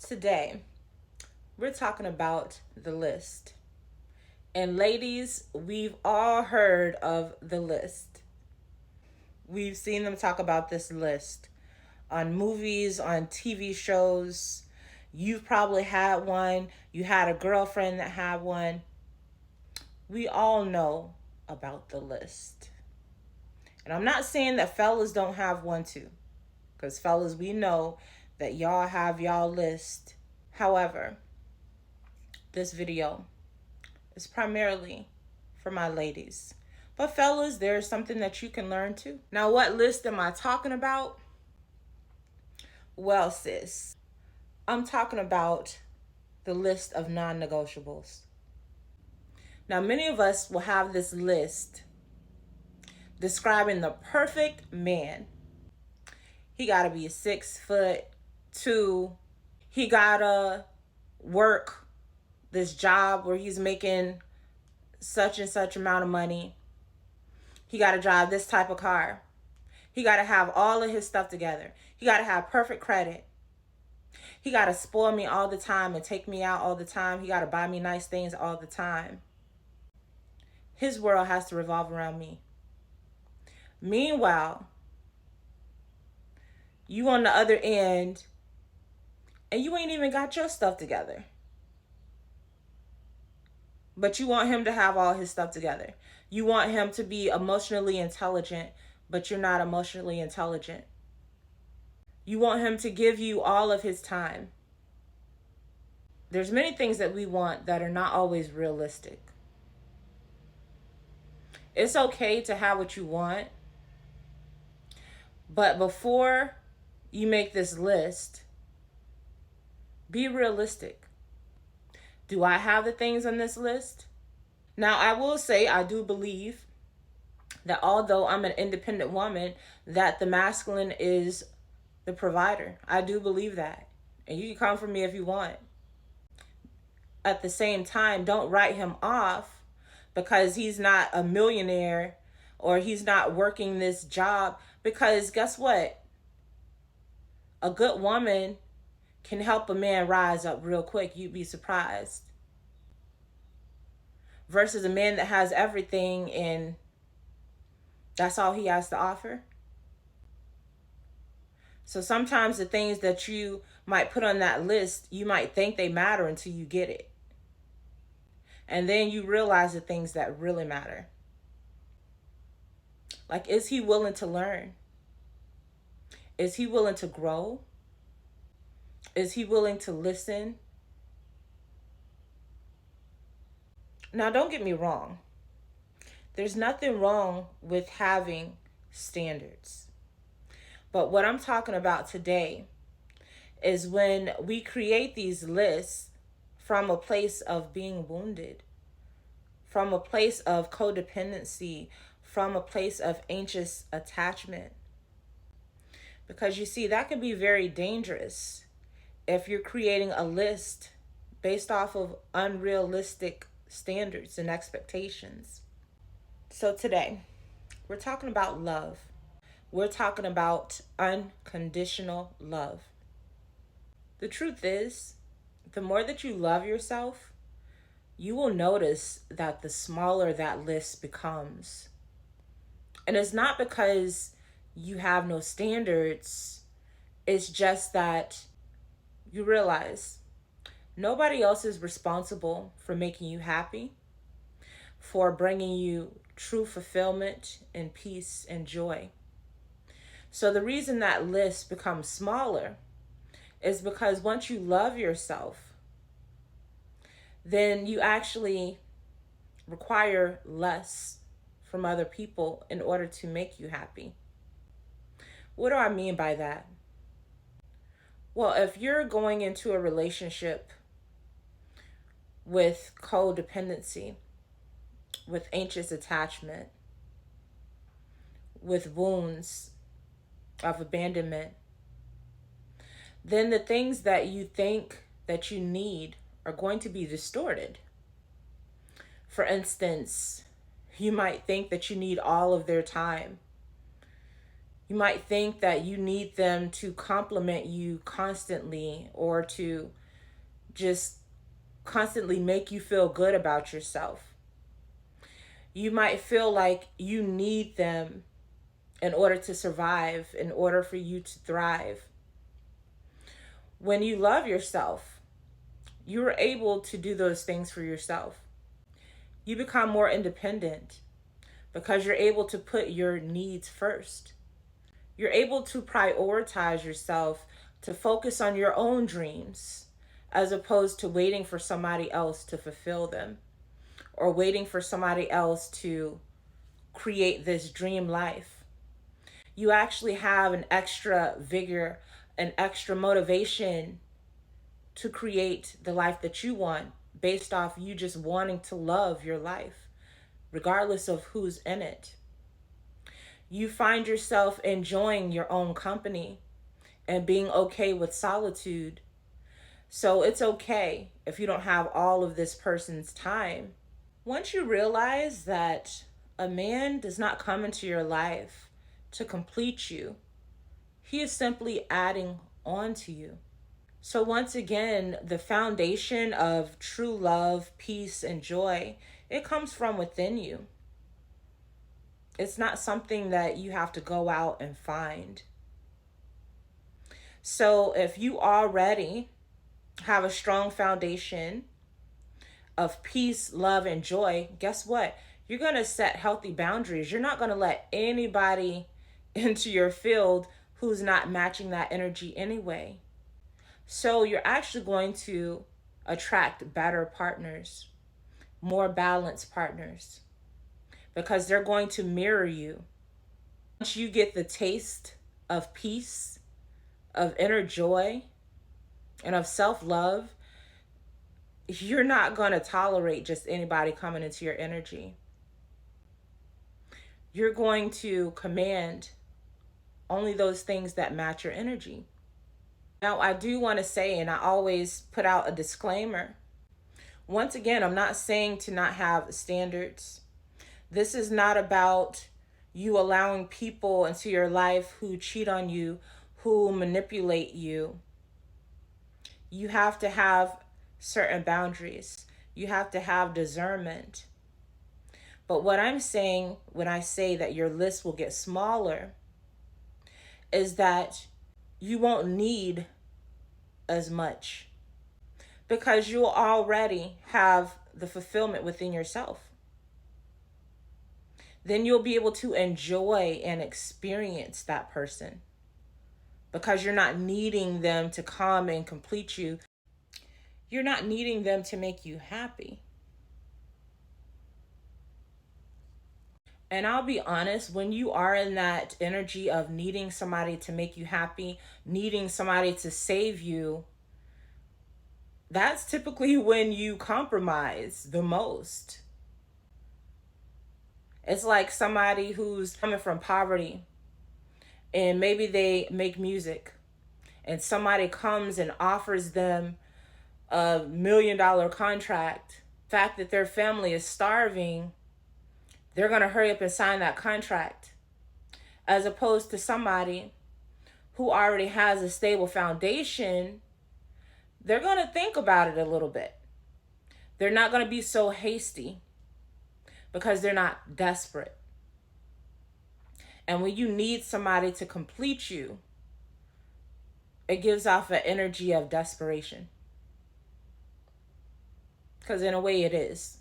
Today, we're talking about the list. And ladies, we've all heard of the list. We've seen them talk about this list on movies, on TV shows. You've probably had one. You had a girlfriend that had one. We all know about the list. And I'm not saying that fellas don't have one too. Because fellas, we know that y'all have y'all list. However, this video is primarily for my ladies. But fellas, there's something that you can learn too. Now, what list am I talking about? Well, sis, I'm talking about the list of non-negotiables. Now, many of us will have this list describing the perfect man. He gotta be 6'2". He gotta work this job where he's making such and such amount of money. He gotta drive this type of car. He gotta have all of his stuff together. He gotta have perfect credit. He gotta spoil me all the time and take me out all the time. He gotta buy me nice things all the time. His world has to revolve around me. Meanwhile, you on the other end and you ain't even got your stuff together. But you want him to have all his stuff together. You want him to be emotionally intelligent, but you're not emotionally intelligent. You want him to give you all of his time. There's many things that we want that are not always realistic. It's okay to have what you want, but before you make this list, be realistic. Do I have the things on this list? Now, I will say I do believe that although I'm an independent woman, that the masculine is the provider. I do believe that. And you can come for me if you want. At the same time, don't write him off because he's not a millionaire or he's not working this job. Because guess what? A good woman can help a man rise up real quick. You'd be surprised. Versus a man that has everything and that's all he has to offer. So sometimes the things that you might put on that list, you might think they matter until you get it. And then you realize the things that really matter. Like, is he willing to learn? Is he willing to grow? Is he willing to listen? Now, don't get me wrong. There's nothing wrong with having standards. But what I'm talking about today is when we create these lists from a place of being wounded, from a place of codependency, from a place of anxious attachment. Because you see, that can be very dangerous if you're creating a list based off of unrealistic standards and expectations. So today, we're talking about love. We're talking about unconditional love. The truth is, the more that you love yourself, you will notice that the smaller that list becomes. And it's not because you have no standards. It's just that you realize nobody else is responsible for making you happy, for bringing you true fulfillment and peace and joy. So the reason that list becomes smaller is because once you love yourself, then you actually require less from other people in order to make you happy. What do I mean by that? Well, if you're going into a relationship with codependency, with anxious attachment, with wounds of abandonment, then the things that you think that you need are going to be distorted. For instance, you might think that you need all of their time. You might think that you need them to compliment you constantly or to just constantly make you feel good about yourself. You might feel like you need them in order to survive, in order for you to thrive. When you love yourself, you are able to do those things for yourself. You become more independent because you're able to put your needs first. You're able to prioritize yourself to focus on your own dreams as opposed to waiting for somebody else to fulfill them or waiting for somebody else to create this dream life. You actually have an extra vigor, an extra motivation to create the life that you want based off you just wanting to love your life, regardless of who's in it. You find yourself enjoying your own company and being okay with solitude. So it's okay if you don't have all of this person's time. Once you realize that a man does not come into your life to complete you, he is simply adding on to you. So once again, the foundation of true love, peace, and joy, it comes from within you. It's not something that you have to go out and find. So if you already have a strong foundation of peace, love, and joy, guess what? You're going to set healthy boundaries. You're not going to let anybody into your field who's not matching that energy anyway. So you're actually going to attract better partners, more balanced partners, because they're going to mirror you. Once you get the taste of peace, of inner joy, and of self-love, you're not going to tolerate just anybody coming into your energy. You're going to command only those things that match your energy. Now, I do want to say, and I always put out a disclaimer. Once again, I'm not saying to not have standards. This is not about you allowing people into your life who cheat on you, who manipulate you. You have to have certain boundaries. You have to have discernment. But what I'm saying when I say that your list will get smaller is that you won't need as much because you'll already have the fulfillment within yourself. Then you'll be able to enjoy and experience that person because you're not needing them to come and complete you. You're not needing them to make you happy. And I'll be honest, when you are in that energy of needing somebody to make you happy, needing somebody to save you, that's typically when you compromise the most. It's like somebody who's coming from poverty and maybe they make music and somebody comes and offers them $1 million contract. The fact that their family is starving, they're going to hurry up and sign that contract, as opposed to somebody who already has a stable foundation. They're going to think about it a little bit. They're not going to be so hasty because they're not desperate. And when you need somebody to complete you, it gives off an energy of desperation. Because in a way it is.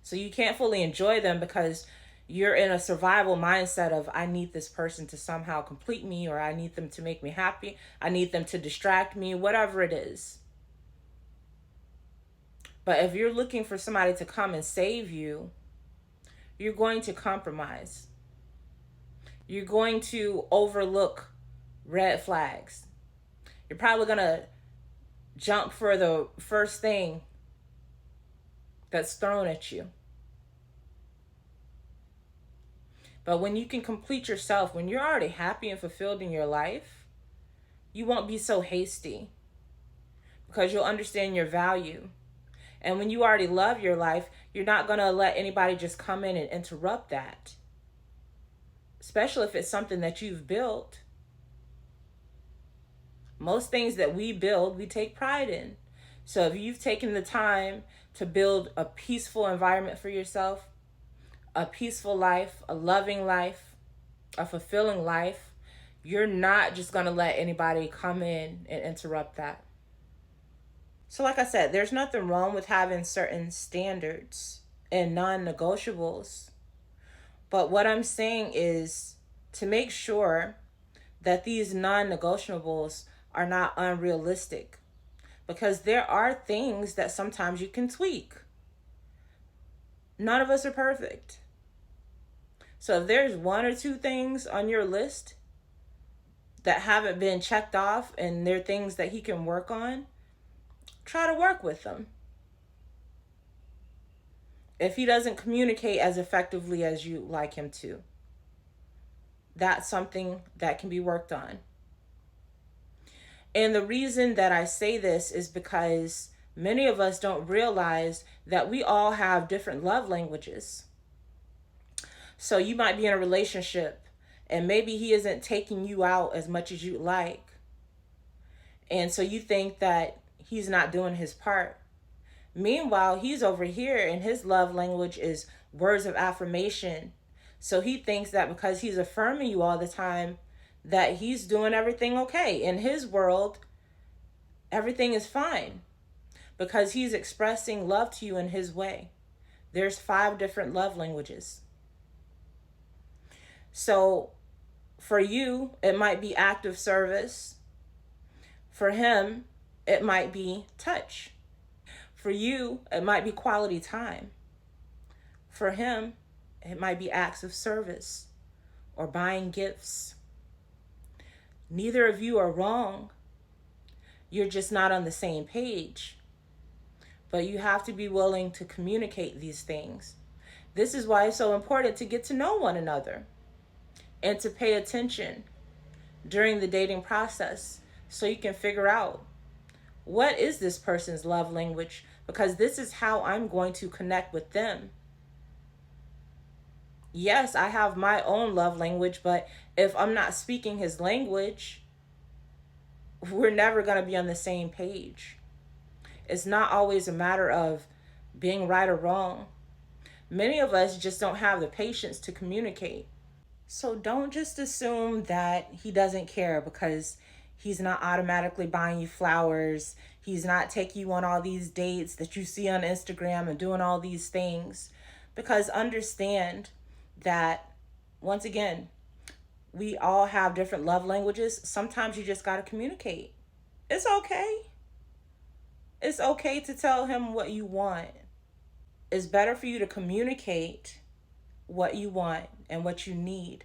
So you can't fully enjoy them because you're in a survival mindset of, I need this person to somehow complete me, or I need them to make me happy. I need them to distract me, whatever it is. But if you're looking for somebody to come and save you, you're going to compromise. You're going to overlook red flags. You're probably going to jump for the first thing that's thrown at you. But when you can complete yourself, when you're already happy and fulfilled in your life, you won't be so hasty because you'll understand your value. And when you already love your life, you're not going to let anybody just come in and interrupt that. especially if it's something that you've built. Most things that we build, we take pride in. So if you've taken the time to build a peaceful environment for yourself, a peaceful life, a loving life, a fulfilling life, you're not just going to let anybody come in and interrupt that. So, like I said, there's nothing wrong with having certain standards and non negotiables. But what I'm saying is to make sure that these non negotiables are not unrealistic, because there are things that sometimes you can tweak. None of us are perfect. So if there's one or two things on your list that haven't been checked off and they're things that he can work on, try to work with them. If he doesn't communicate as effectively as you like him to, that's something that can be worked on. And the reason that I say this is because many of us don't realize that we all have different love languages. So you might be in a relationship and maybe he isn't taking you out as much as you'd like. And so you think that he's not doing his part. Meanwhile, he's over here and his love language is words of affirmation. So he thinks that because he's affirming you all the time, that he's doing everything okay. In his world, everything is fine because he's expressing love to you in his way. There's 5 different love languages. So for you, it might be acts of service. For him, it might be touch. For you, it might be quality time. For him, it might be acts of service or buying gifts. Neither of you are wrong. You're just not on the same page. But you have to be willing to communicate these things. This is why it's so important to get to know one another and to pay attention during the dating process so you can figure out, what is this person's love language? Because this is how I'm going to connect with them. Yes, I have my own love language, but if I'm not speaking his language, we're never going to be on the same page. It's not always a matter of being right or wrong. Many of us just don't have the patience to communicate. So don't just assume that he doesn't care because he's not automatically buying you flowers. He's not taking you on all these dates that you see on Instagram and doing all these things. Because understand that, once again, we all have different love languages. Sometimes you just got to communicate. It's okay. It's okay to tell him what you want. It's better for you to communicate what you want and what you need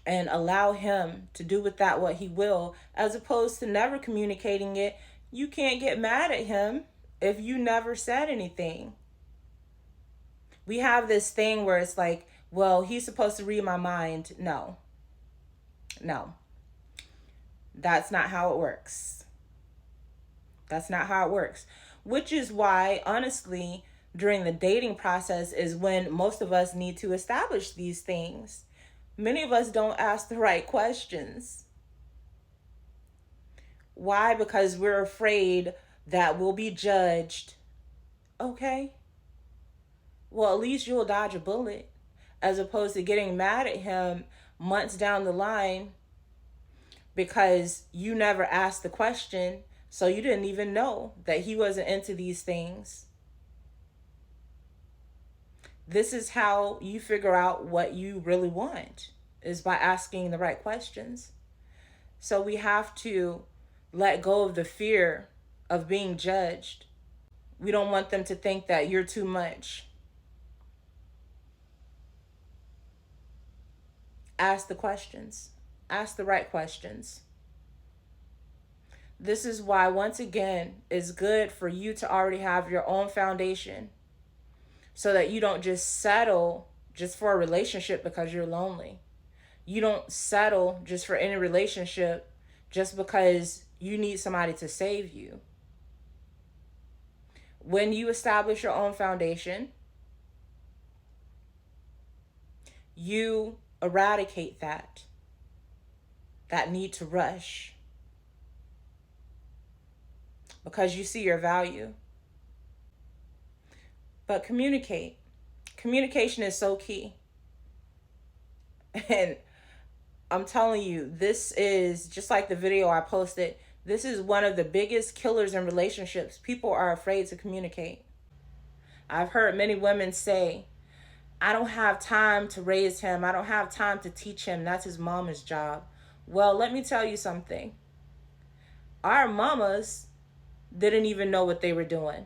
and allow him to do with that what he will, as opposed to never communicating it. You can't get mad at him if you never said anything. We have this thing where it's like, well, he's supposed to read my mind. No. That's not how it works. That's not how it works. Which is why, honestly, during the dating process is when most of us need to establish these things. Many of us don't ask the right questions. Why? Because we're afraid that we'll be judged. Okay. Well, at least you'll dodge a bullet, as opposed to getting mad at him months down the line because you never asked the question, so you didn't even know that he wasn't into these things. This is how you figure out what you really want, is by asking the right questions. So we have to let go of the fear of being judged. We don't want them to think that you're too much. Ask the questions. Ask the right questions. This is why, once again, it's good for you to already have your own foundation so that you don't just settle just for a relationship because you're lonely. You don't settle just for any relationship just because you need somebody to save you. When you establish your own foundation, you eradicate that need to rush, because you see your value. But communicate. Communication is so key. And I'm telling you, this is just like the video I posted. This is one of the biggest killers in relationships. People are afraid to communicate. I've heard many women say, I don't have time to raise him. I don't have time to teach him. That's his mama's job. Well, let me tell you something. Our mamas didn't even know what they were doing.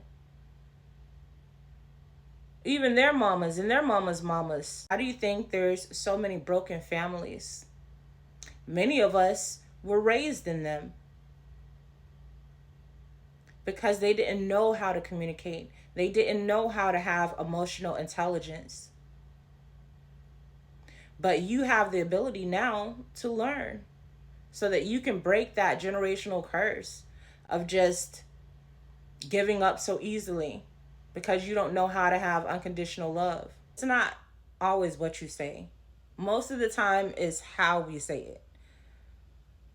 Even their mamas and their mamas' mamas. How do you think there's so many broken families? Many of us were raised in them because they didn't know how to communicate. They didn't know how to have emotional intelligence. But you have the ability now to learn so that you can break that generational curse of just giving up so easily because you don't know how to have unconditional love. It's not always what you say. Most of the time is how we say it.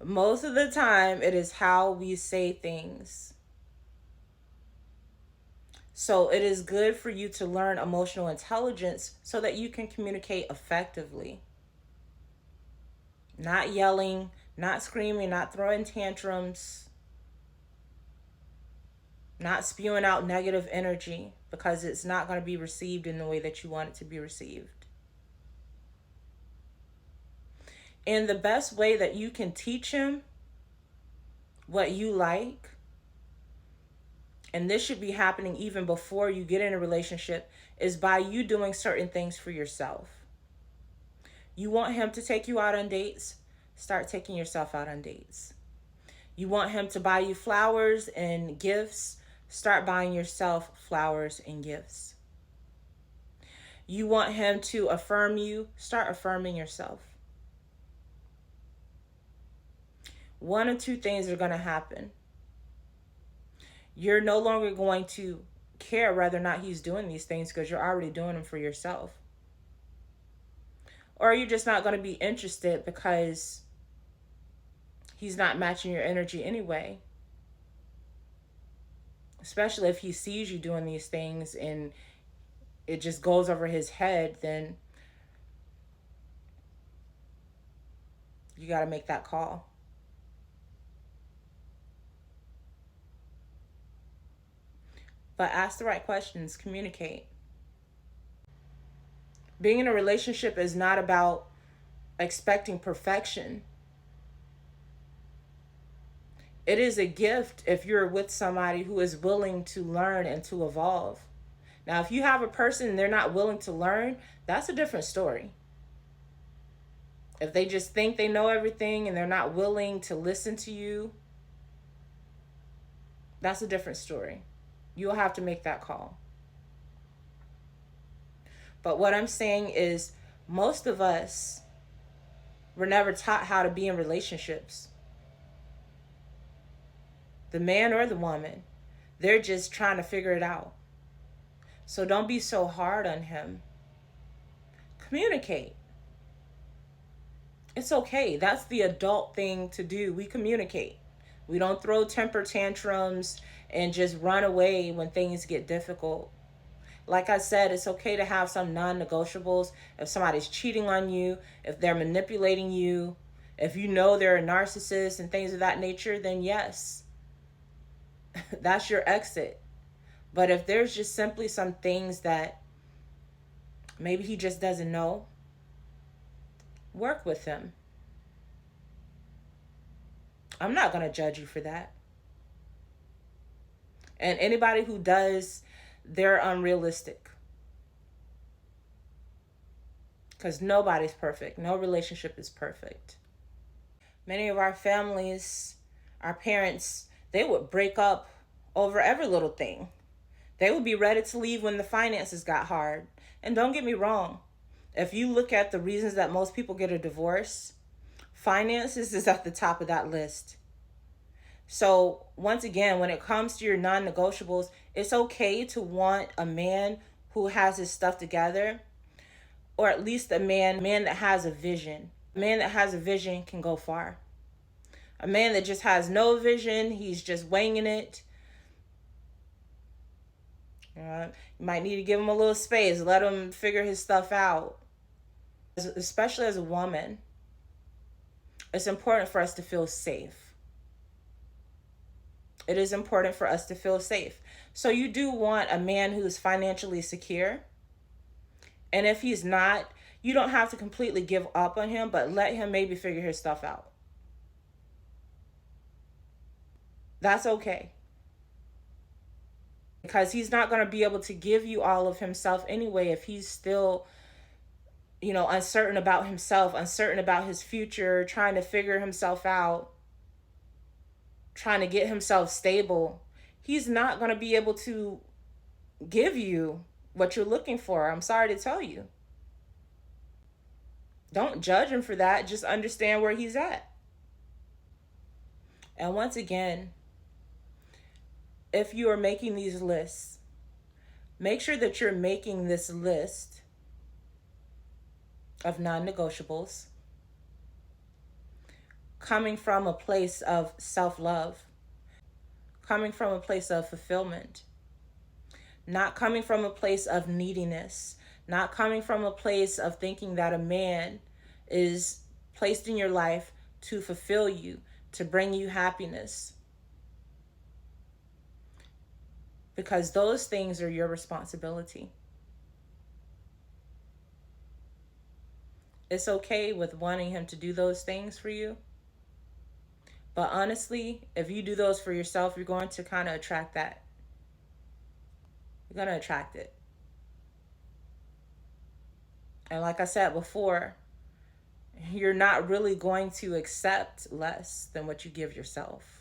Most of the time it is how we say things. So it is good for you to learn emotional intelligence so that you can communicate effectively. Not yelling, not screaming, not throwing tantrums, not spewing out negative energy, because it's not going to be received in the way that you want it to be received. And the best way that you can teach him what you like, and this should be happening even before you get in a relationship, is by you doing certain things for yourself. You want him to take you out on dates? Start taking yourself out on dates. You want him to buy you flowers and gifts? Start buying yourself flowers and gifts. You want him to affirm you? Start affirming yourself. One of two things are going to happen. You're no longer going to care whether or not he's doing these things because you're already doing them for yourself. Or you're just not going to be interested because he's not matching your energy anyway. Especially if he sees you doing these things and it just goes over his head, then you got to make that call. But ask the right questions, communicate. Being in a relationship is not about expecting perfection. It is a gift if you're with somebody who is willing to learn and to evolve. Now, if you have a person and they're not willing to learn, that's a different story. If they just think they know everything and they're not willing to listen to you, that's a different story. You'll have to make that call. But what I'm saying is, most of us were never taught how to be in relationships. The man or the woman, they're just trying to figure it out. So don't be so hard on him. Communicate. It's okay. That's the adult thing to do. We communicate. We don't throw temper tantrums and just run away when things get difficult. Like I said, it's okay to have some non-negotiables. If somebody's cheating on you, if they're manipulating you, if you know they're a narcissist and things of that nature, then yes, that's your exit. But if there's just simply some things that maybe he just doesn't know, work with him. I'm not going to judge you for that. And anybody who does, they're unrealistic. Because nobody's perfect. No relationship is perfect. Many of our families, our parents, they would break up over every little thing. They would be ready to leave when the finances got hard. And don't get me wrong. If you look at the reasons that most people get a divorce, finances is at the top of that list. So once again, when it comes to your non-negotiables, it's okay to want a man who has his stuff together. or at least a man that has a vision. A man that has a vision can go far. A man that just has no vision, he's just winging it. You might need to give him a little space, let him figure his stuff out. Especially as a woman, it's important for us to feel safe. It is important for us to feel safe. So you do want a man who's financially secure. And if he's not, you don't have to completely give up on him, but let him maybe figure his stuff out. That's okay. Because he's not going to be able to give you all of himself anyway if he's still, uncertain about himself, uncertain about his future, trying to figure himself out, trying to get himself stable. He's not going to be able to give you what you're looking for. I'm sorry to tell you. Don't judge him for that. Just understand where he's at. And once again, if you are making these lists, make sure that you're making this list of non-negotiables coming from a place of self-love, coming from a place of fulfillment, not coming from a place of neediness, not coming from a place of thinking that a man is placed in your life to fulfill you, to bring you happiness. Because those things are your responsibility. It's okay with wanting him to do those things for you. But honestly, if you do those for yourself, you're going to kind of attract that. You're going to attract it. And like I said before, you're not really going to accept less than what you give yourself.